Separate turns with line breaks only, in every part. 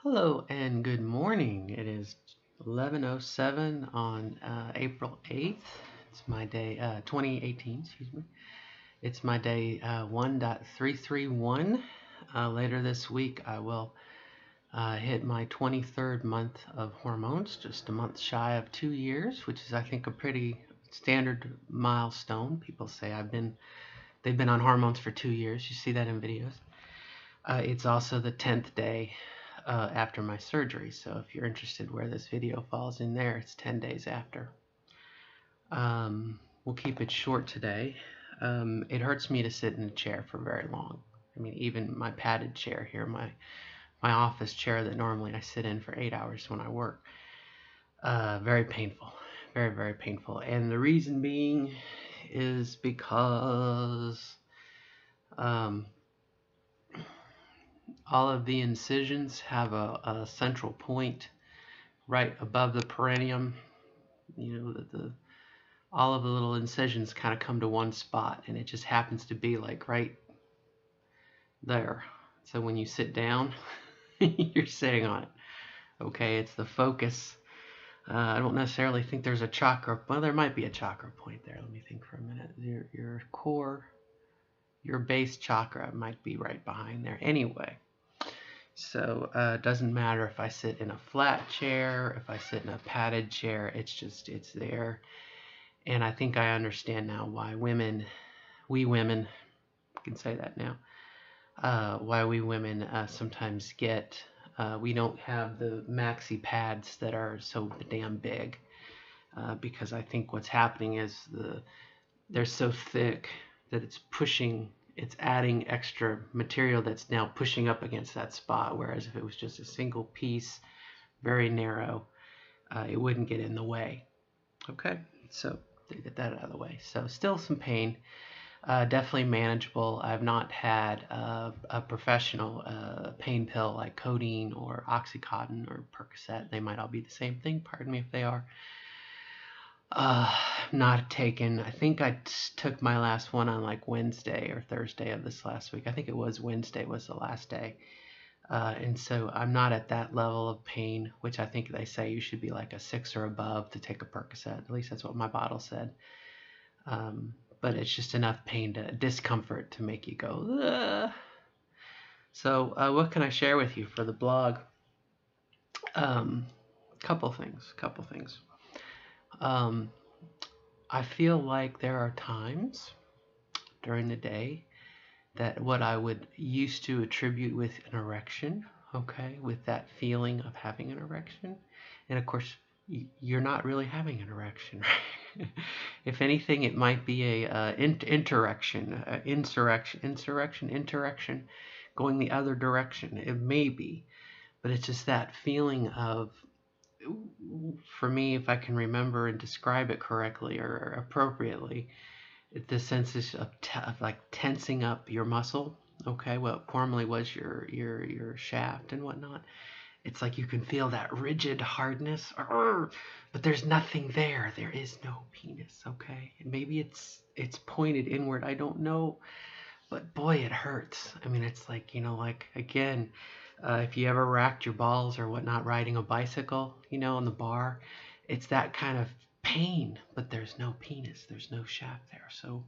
Hello and good morning. It is 11:07 on April 8th. It's my day, 2018, excuse me. It's my day 1.331. Later this week, I will hit my 23rd month of hormones, just a month shy of 2 years, which is, I think, a pretty standard milestone. People say they've been on hormones for 2 years. You see that in videos. It's also the 10th day after my surgery, so if you're interested where this video falls in there, it's 10 days after. We'll keep it short today. It hurts me to sit in a chair for very long. I mean, even my padded chair here, my office chair that normally I sit in for 8 hours when I work, very painful, very, very painful. And the reason being is because all of the incisions have a central point right above the perineum. You know, all of the little incisions kind of come to one spot, and it just happens to be like right there. So when you sit down, you're sitting on it. Okay, it's the focus. I don't necessarily think there's a chakra. Well, there might be a chakra point there. Let me think for a minute. Your core, your base chakra might be right behind there. Anyway, so it doesn't matter if I sit in a flat chair, if I sit in a padded chair. It's there. And I think I understand now why we women, can say that now, why we women sometimes we don't have the maxi pads that are so damn big. Because I think what's happening is they're so thick that it's adding extra material that's now pushing up against that spot. Whereas if it was just a single piece, very narrow, it wouldn't get in the way. Okay, so to get that out of the way. So still some pain, definitely manageable. I've not had a professional pain pill like codeine or Oxycontin or Percocet. They might all be the same thing. Pardon me if they are. Not taken. I think I took my last one on like Wednesday or Thursday of this last week. I think it was Wednesday was the last day. And so I'm not at that level of pain, which I think they say you should be like a 6 or above to take a Percocet. At least that's what my bottle said. But it's just enough discomfort to make you go, ugh. So what can I share with you for the blog? Couple things. I feel like there are times during the day that what I would used to attribute with an erection, okay, with that feeling of having an erection. And of course, you're not really having an erection, right? If anything, it might be a insurrection, going the other direction. It may be, but it's just that feeling of, for me, if I can remember and describe it correctly or appropriately, the sense of like tensing up your muscle. Okay, what formerly was your shaft and whatnot. It's like you can feel that rigid hardness, but there's nothing there. There is no penis. Okay, and maybe it's pointed inward. I don't know, but boy, it hurts. I mean, it's like, like again, if you ever racked your balls or whatnot riding a bicycle, on the bar, it's that kind of pain, but there's no penis, there's no shaft there. So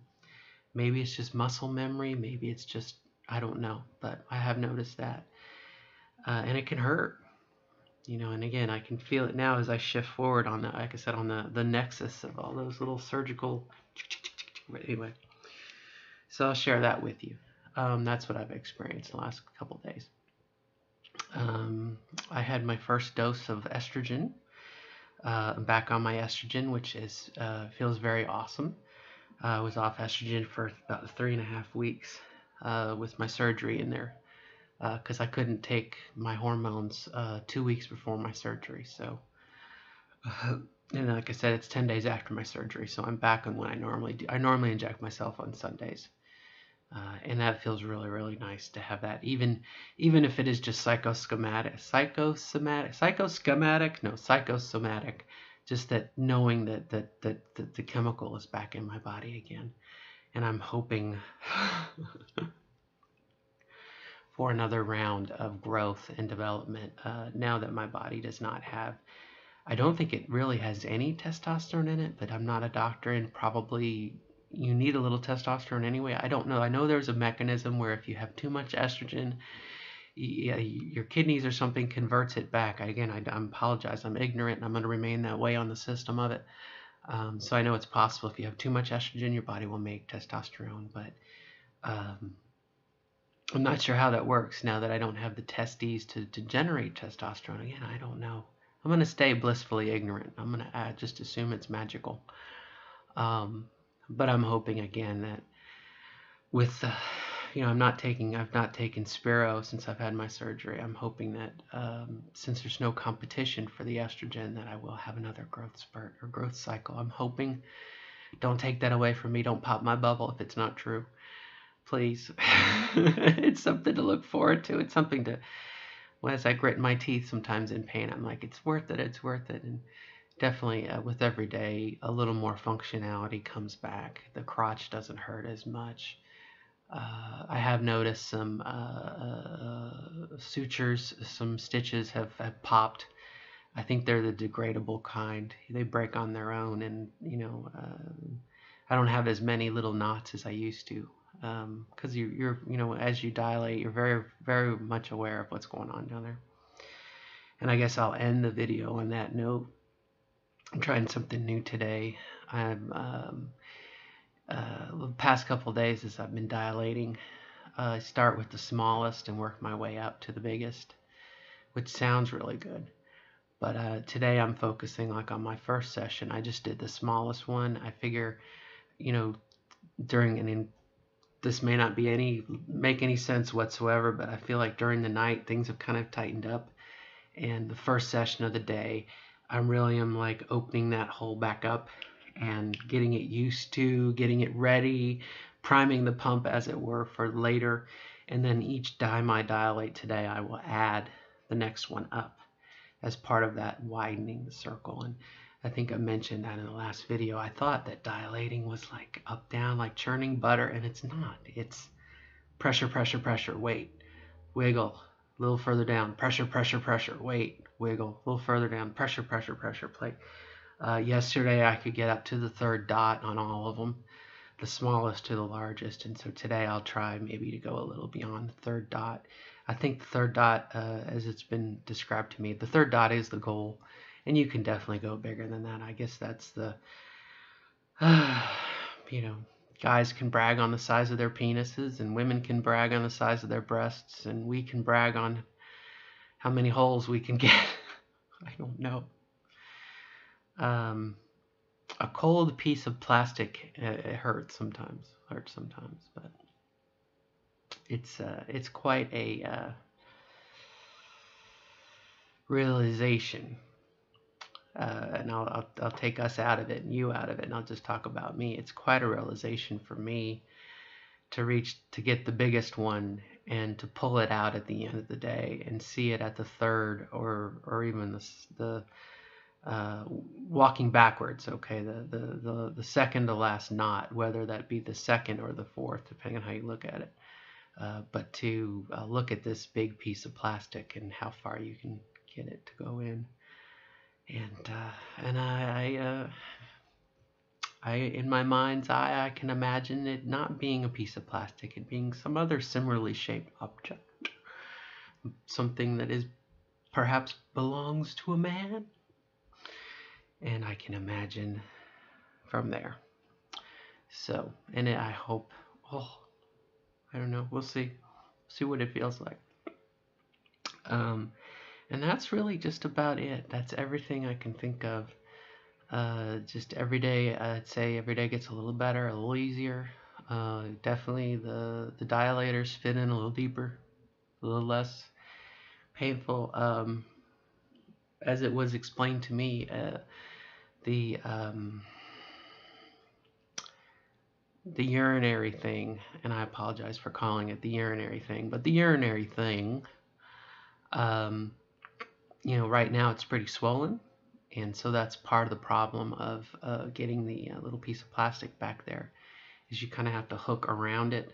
maybe it's just muscle memory, maybe it's just, I don't know, but I have noticed that. And it can hurt, and again, I can feel it now as I shift forward on like I said, on the nexus of all those little surgical, anyway. So I'll share that with you. That's what I've experienced the last couple days. I had my first dose of estrogen. Back on my estrogen, which feels very awesome. I was off estrogen for about 3.5 weeks with my surgery in there because I couldn't take my hormones 2 weeks before my surgery. So, and like I said, it's 10 days after my surgery, so I'm back on what I normally do. I normally inject myself on Sundays. And that feels really, really nice to have that, even if it is just psychosomatic, just that knowing that the chemical is back in my body again. And I'm hoping for another round of growth and development. Now that my body does not have, I don't think it really has any testosterone in it, but I'm not a doctor, and probably you need a little testosterone anyway. I don't know. I know there's a mechanism where if you have too much estrogen, your kidneys or something converts it back. Again, I apologize. I'm ignorant, and I'm going to remain that way on the system of it. So I know it's possible if you have too much estrogen, your body will make testosterone, but I'm not sure how that works now that I don't have the testes to generate testosterone. Again, I don't know. I'm going to stay blissfully ignorant. I'm going to just assume it's magical. But I'm hoping again that with, I've not taken Spiro since I've had my surgery. I'm hoping that since there's no competition for the estrogen, that I will have another growth spurt or growth cycle. I'm hoping. Don't take that away from me. Don't pop my bubble if it's not true. Please. It's something to look forward to. It's something to, as I grit my teeth sometimes in pain, I'm like, it's worth it. It's worth it. And definitely with every day, a little more functionality comes back. The crotch doesn't hurt as much. I have noticed some sutures, some stitches have popped. I think they're the degradable kind. They break on their own, and I don't have as many little knots as I used to, because you're as you dilate, you're very, very much aware of what's going on down there. And I guess I'll end the video on that note. I'm trying something new today. I'm the past couple of days as I've been dilating, I start with the smallest and work my way up to the biggest, which sounds really good. But today I'm focusing like on my first session. I just did the smallest one. I figure, this may not make any sense whatsoever, but I feel like during the night things have kind of tightened up. And the first session of the day, I really am like opening that hole back up and getting it used to, getting it ready, priming the pump as it were for later. And then each time I dilate today, I will add the next one up as part of that widening the circle. And I think I mentioned that in the last video. I thought that dilating was like up down, like churning butter, and it's not. It's pressure, pressure, pressure, wait, wiggle, a little further down, pressure, pressure, pressure, wait, wiggle, a little further down, pressure, pressure, pressure, play. Yesterday I could get up to the third dot on all of them, the smallest to the largest, and so today I'll try maybe to go a little beyond the third dot. I think the third dot, as it's been described to me, the third dot is the goal, and you can definitely go bigger than that. I guess that's the, guys can brag on the size of their penises, and women can brag on the size of their breasts, and we can brag on how many holes we can get. I don't know. A cold piece of plastic, it hurts sometimes, but it's quite a realization. And I'll take us out of it and you out of it, and I'll just talk about me. It's quite a realization for me to get the biggest one and to pull it out at the end of the day and see it at the third or even the walking backwards. Okay, the second to last knot, whether that be the second or the fourth, depending on how you look at it. But to look at this big piece of plastic and how far you can get it to go in. And I in my mind's eye, I can imagine it not being a piece of plastic, it being some other similarly shaped object, something that is perhaps belongs to a man, and I can imagine from there. So, and I hope, I don't know, we'll see what it feels like. And that's really just about it. That's everything I can think of. Just every day, I'd say every day gets a little better, a little easier. Definitely the dilators fit in a little deeper, a little less painful. As it was explained to me, the urinary thing, and I apologize for calling it the urinary thing, but the urinary thing, right now it's pretty swollen, and so that's part of the problem of getting the little piece of plastic back there, is you kind of have to hook around it.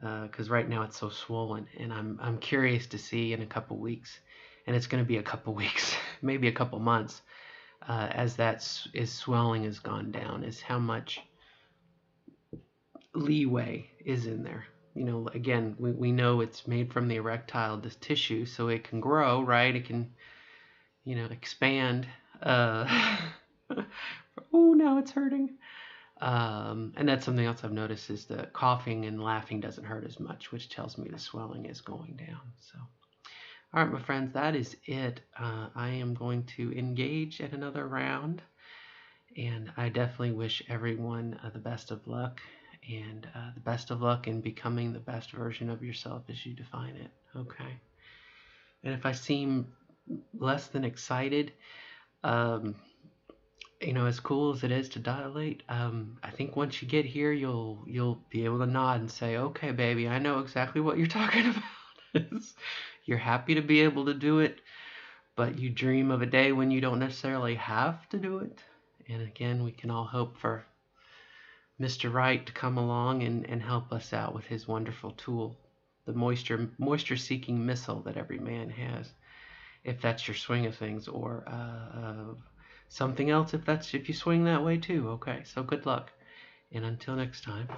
because right now it's so swollen, and I'm curious to see in a couple weeks, and it's going to be a couple weeks, maybe a couple months, as swelling has gone down, is how much leeway is in there. Again, we know it's made from the erectile tissue, so it can grow, right? It can, expand. Oh, now it's hurting. And that's something else I've noticed is the coughing and laughing doesn't hurt as much, which tells me the swelling is going down. So, all right, my friends, that is it. I am going to engage at another round, and I definitely wish everyone the best of luck, and the best of luck in becoming the best version of yourself as you define it. Okay. And if I seem less than excited, um, as cool as it is to dilate, I think once you get here, you'll be able to nod and say, "Okay, baby, I know exactly what you're talking about." You're happy to be able to do it, but you dream of a day when you don't necessarily have to do it. And again, we can all hope for Mr. Right to come along and help us out with his wonderful tool, the moisture-seeking missile that every man has, if that's your swing of things, or something else if you swing that way too. Okay, so good luck, and until next time.